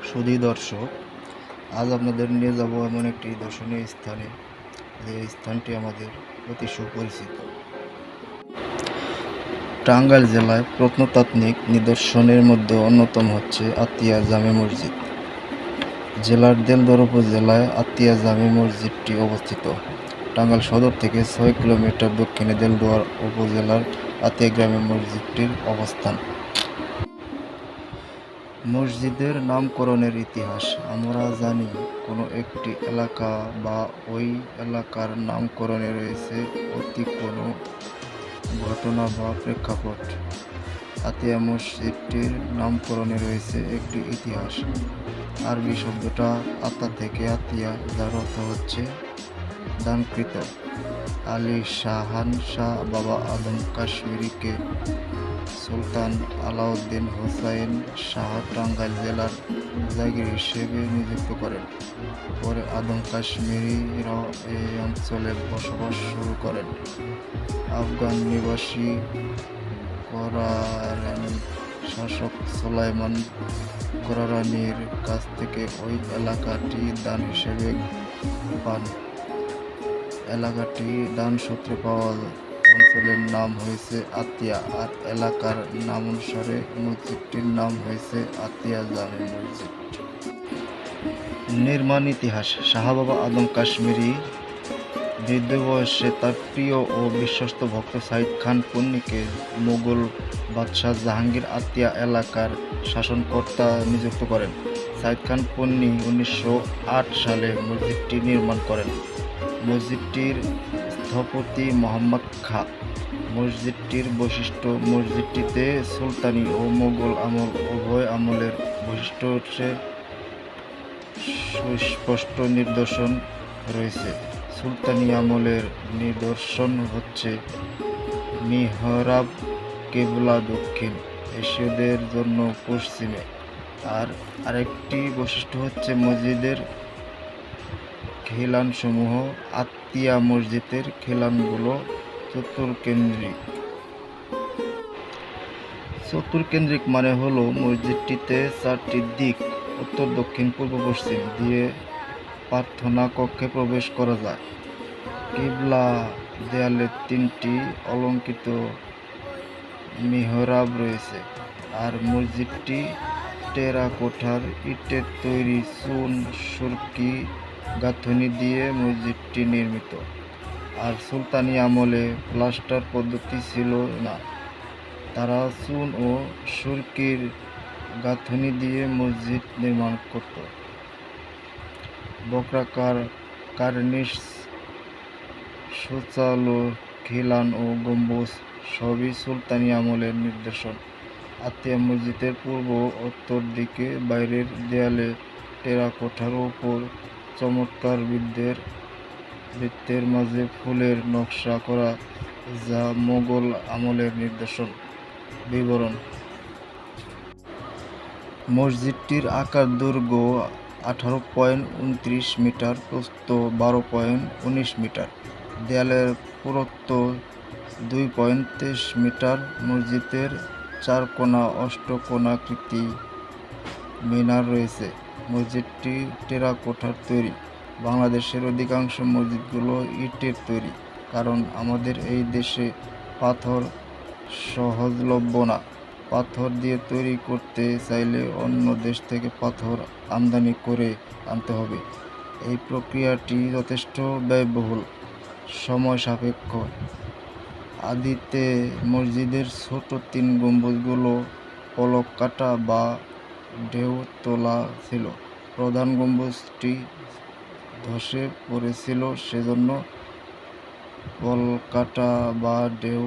সুধী দর্শক, আজ আপনাদের নিয়ে যাব এমন একটি দর্শনীয় স্থানে, যে স্থানটি আমাদের অতি সুপরিচিত। টাঙ্গাইল জেলায় প্রত্নতাত্ত্বিক নিদর্শনের মধ্যে অন্যতম হচ্ছে আতিয়া জামে মসজিদ। জেলার দেলদুয়ার উপজেলায় আতিয়া জামে মসজিদটি অবস্থিত। টাঙ্গাইল সদর থেকে ৬ কিলোমিটার দক্ষিণে দেলদুয়ার উপজেলার আতিয়া গ্রামে মসজিদটির অবস্থান। মসজিদের নামকরণের ইতিহাস আমরা জানি, কোনো একটি এলাকা বা ওই এলাকার নামকরণে রয়েছে অতি কোনো ঘটনা বা প্রেক্ষাপট। আতিয়া মসজিদটির নামকরণে রয়েছে একটি ইতিহাস। আরবি শব্দটা আতা থেকে আতিয়া, যার অর্থ হচ্ছে দানকৃত। আলী শাহান শাহ বাবা আদম কাশ্মীরিকে সুলতান আলাউদ্দিন হোসাইন শাহ টাঙ্গাইল জেলার জাগির হিসেবে নিযুক্ত করেন। পরে আদম কাশ্মীরিরাও এই অঞ্চলে বসবাস শুরু করেন। আফগান নিবাসী করারানি শাসক সুলাইমান করারানির কাছ থেকে ওই এলাকাটি দান হিসেবে পান। এলাকাটি দান সূত্রে পাওয়া অঞ্চলের নাম হয়েছে আতিয়া, আর এলাকার নামানুসারে মসজিদটির নাম হয়েছে আতিয়া জামে মসজিদ। নির্মাণ ইতিহাস। শাহ বাবা আদম কাশ্মীরি বৃদ্ধ বয়সে তার প্রিয় ও বিশ্বস্ত ভক্ত সাইদ খান পন্নীকে মোগল বাদশাহ জাহাঙ্গীর আতিয়া এলাকার শাসনকর্তা নিযুক্ত করেন। সাইদ খান পন্নী 1908 সালে মসজিদটি নির্মাণ করেন। মসজিদটির স্থপতি মোহাম্মদ খাঁ। মসজিদটির বৈশিষ্ট্য। মসজিদটিতে সুলতানি ও মোগল আমল উভয় আমলের বৈশিষ্ট্যের সুস্পষ্ট নিদর্শন রয়েছে। সুলতানি আমলের নিদর্শন হচ্ছে মিহরাব কেবলা দক্ষিণ এশীয়দের জন্য পশ্চিমে। আর আরেকটি বৈশিষ্ট্য হচ্ছে মসজিদের খিলানসমূহ। আতিয়া মসজিদের খিলানগুলো চতুর্কেন্দ্রিক। চতুর্কেন্দ্রিক মানে হলো মসজিদটিতে 4টি দিক, উত্তর, দক্ষিণ, পূর্ব, পশ্চিম দিয়ে প্রার্থনা কক্ষে প্রবেশ করা যায়। কিবলা দেয়ালে 3টি অলঙ্কৃত মিহরাব রয়েছে। আর মসজিদটি টেরাকোটার ইটের তৈরি চুন সুরকি গাঁথুনি দিয়ে মসজিদটি নির্মিত। আর সুলতানি আমলে প্লাস্টার পদ্ধতি ছিল না, তারা চুন ও সুরকির গাঁথুনি দিয়ে মসজিদ নির্মাণ করত। বক্রাকার কার্নিশ, সুচালো খিলান ও গম্বুজ সবই সুলতানি আমলের নিদর্শন। আতিয়া মসজিদের পূর্ব উত্তর দিকে বাইরের দেয়ালে টেরাকোটার উপর চমৎকার বৃত্তের মাঝে ফুলের নকশা করা, যা মোগল আমলের নিদর্শন। বিবরণ। মসজিদটির আকার দৈর্ঘ্য 18.29 মিটার, প্রস্থ 12.19 মিটার, দেয়ালের পুরুত্ব 2.23 মিটার। মসজিদের 4 কোণা অষ্টকোণাকৃতি মিনার রয়েছে। মসজিদটি টেরাকোটার তৈরি। বাংলাদেশের অধিকাংশ মসজিদগুলো ইটের তৈরি, কারণ আমাদের এই দেশে পাথর সহজলভ্য না। পাথর দিয়ে তৈরি করতে চাইলে অন্য দেশ থেকে পাথর আমদানি করে আনতে হবে। এই প্রক্রিয়াটি যথেষ্ট ব্যয়বহুল, সময় সাপেক্ষ। আদিতে মসজিদের ছোট 3 গম্বুজগুলো পলক কাটা বা ঢেউ তোলা ছিল। প্রধান গম্বুজটি ধসে পড়েছিল, সেজন্য পলকাটা বা ঢেউ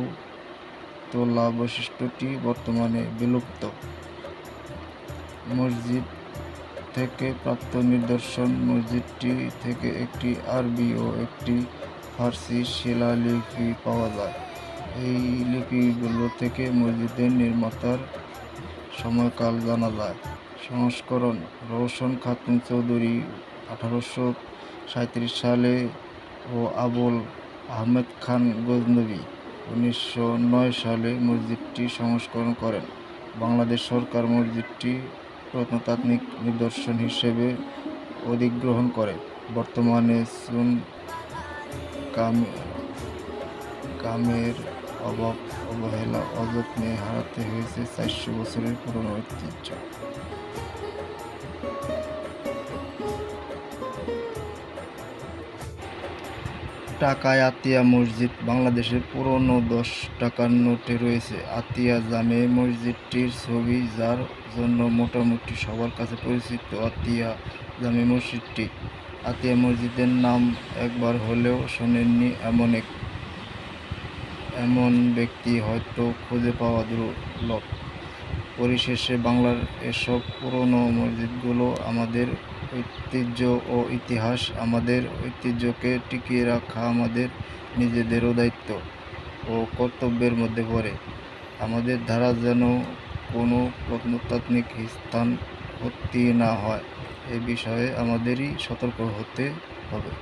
তোলা বৈশিষ্ট্যটি বর্তমানে বিলুপ্ত। মসজিদ থেকে প্রাপ্ত নিদর্শন। মসজিদটি থেকে একটি আরবি ও একটি ফার্সি শিলালিপি পাওয়া যায়। এই লিপিগুলো থেকে মসজিদের নির্মাতার সময়কাল জানা যায়। সংস্করণ। রওশন খাতুন চৌধুরী 1837 সালে ও আবুল আহমেদ খান গজনবী 1909 সালে মসজিদটি সংস্করণ করেন। বাংলাদেশ সরকার মসজিদটি প্রত্নতাত্ত্বিক নিদর্শন হিসেবে অধিগ্রহণ করে। বর্তমানে চুন কামের অবহেলা অযত্নে হারাতে হয়েছে 400 বছরের পুরনো ঐতিহ্য। ঢাকায় আতিয়া মসজিদ বাংলাদেশের পুরনো 10 টাকার নোটে রয়েছে আতিয়া জামে মসজিদটির ছবি, যার জন্য মোটামুটি সবার কাছে পরিচিত আতিয়া জামে মসজিদটি। আতিয়া মসজিদের নাম একবার হলেও শোনেননি এমন ব্যক্তি হয়তো খুঁজে পাওয়া দুর্লভ। পরিশেষে বাংলার এসব পুরনো মসজিদগুলো আমাদের ঐতিহ্য ও ইতিহাস। আমাদের ঐতিহ্যকে টিকিয়ে রাখা আমাদের নিজেদেরও দায়িত্ব ও কর্তব্যের মধ্যে পড়ে। আমাদের দ্বারা যেন কোনো প্রত্নতাত্ত্বিক স্থান ক্ষতি না হয়, এ বিষয়ে আমাদেরই সতর্ক হতে হবে।